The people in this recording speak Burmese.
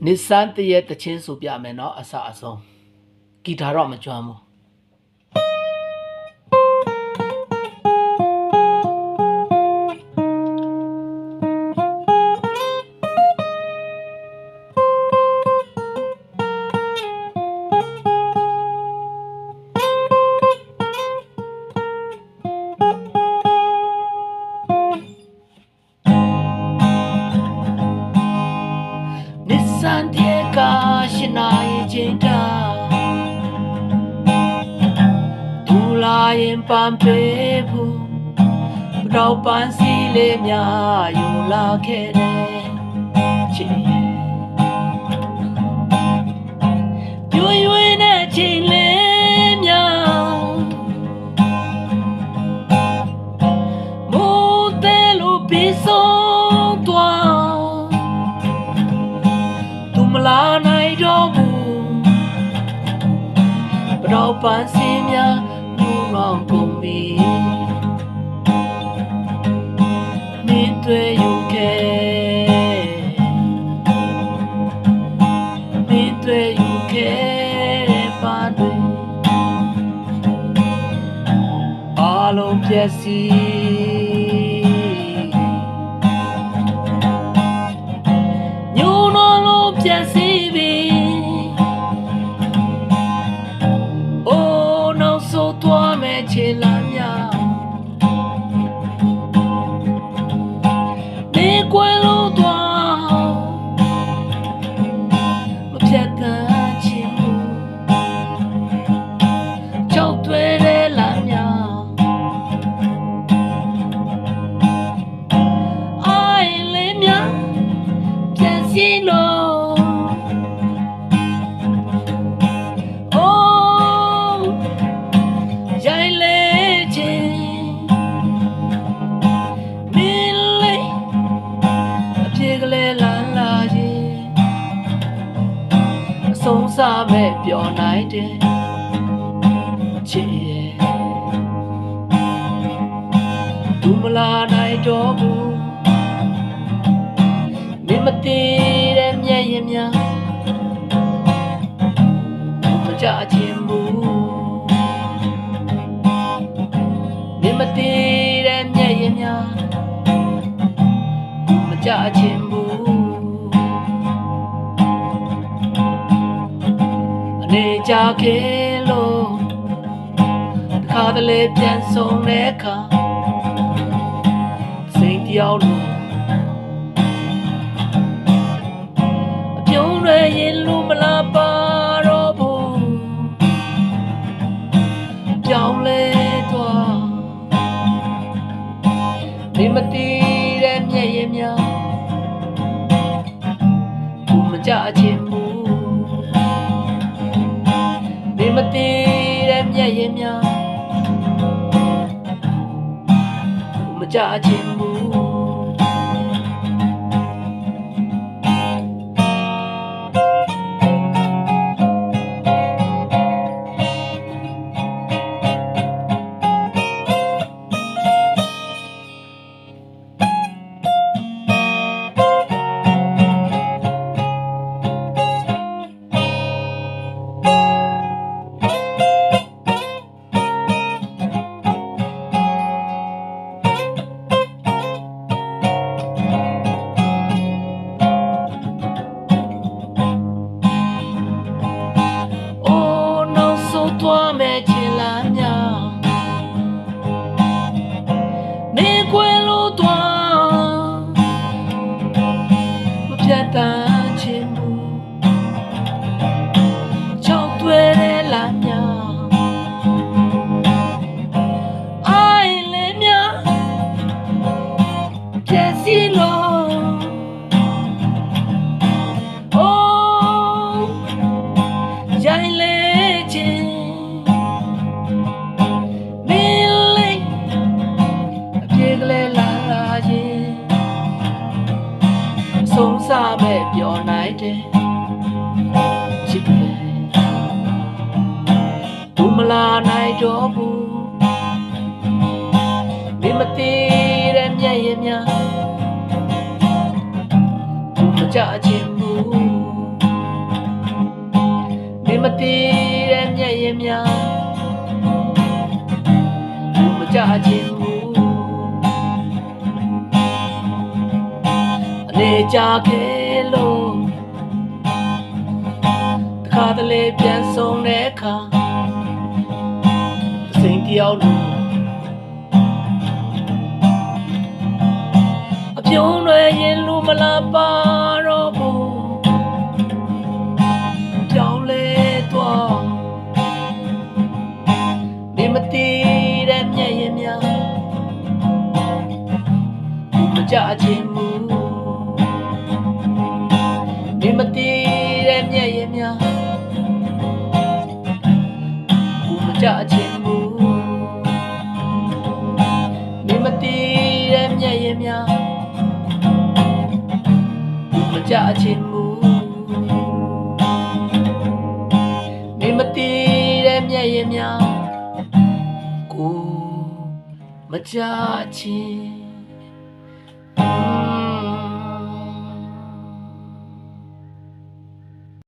Nissan တရဲ့တချင်းဆိုပြမယ်နော်အစအဆုံးဂီတာတော့မကျွမ်းဘူးNissan တရဲ့ကရှင်နာရဲ့ချင်းတာဒူလာရင်ပန်ပေးဘူးတော့ပန်းစီလေးများယူလာခဲ့တယ်ချစ်ရွေရွေနဲ့ချင်းလေးများမိုးတဲလို့ပြီးဆုံးသွားသူမလာနိုင်တော့ဘူးတော့ပန်းစီများလူတော့ကုန်ပြီတွေ့ယူခဲ့မင်းတွေ့ယူခဲ့ပါတွေအလုံးပြည့်စည်ညို့နော်လုံးပြည့်စည်ပြီအိုးနောက်ဆိုသွားမယ်ချေလာများကွယ်လို့သွားမပြတ်တမ်းချင်ဘူးကြောက်တွေ့တဲ့လမ်းများအိုင်လေးများပြန်စီလို့အိုးရိုင်းလေးချင်းဆုံးစားမဲ့ပျော်နိုင်တယ်ချစ်ရဲ့သူမလာနိုင်တော့ဘူးမင်းမတည်တဲ့မျက်ရည်များမကြခြင်းဘူးမင်းမတည်တဲ့မျက်ရည်များမကြခြင်းဘူးနေကြခဲ့လို့တစ်ခါတလေပြန်ဆုံးတဲ့အခါစိတ်တယောက်လို့အပြုံးတွေရင်လူမလာပါတော့ဘူးပြောင်းလဲသွားဒီမတည်တဲ့မျက်ရည်များဘူးမကြခြင်းဘူးမတည်တဲ့မျက်ရည်များမကြခြင်းဘူးသွားမဲ့ချင်လာများနေကွယ်လို့သွားမပြတ်တမ်းချင်ဘူးချောက်တွေ့တဲ့လာများအိုင်လေးများပြည့်စည်လို့အိုးရိုင်းလေးချင်းဆုံးစားမဲ့ပျော်နိုင်တယ်ချစ်တယ်သူမလာနိုင်တော့ဘူးမင်းမတည်တဲ့မျက်ရည်များသူမကြခြင်းဘူး မတည်တဲ့မျက်ရည်များမကြခြင်းဘူးအနေကြခဲ့လို့တခါတလေပြန်ဆုံးတဲ့အခါစိတ်တယောက်လို့အပြုံးတွေရင်လူမလာပါတော့ဘူးကြောင်းလေတော့ဒီမတည်တဲ့မျက်ရည်များမကြခြင်းမူဒီမတည်တဲ့မျက်ရည်များမကြခြင်းမူဒီမတည်တဲ့မျက်ရည်များမကြခြင်းမူဒီမတည်တဲ့မျက်ရည်များကိုမကြခြင်း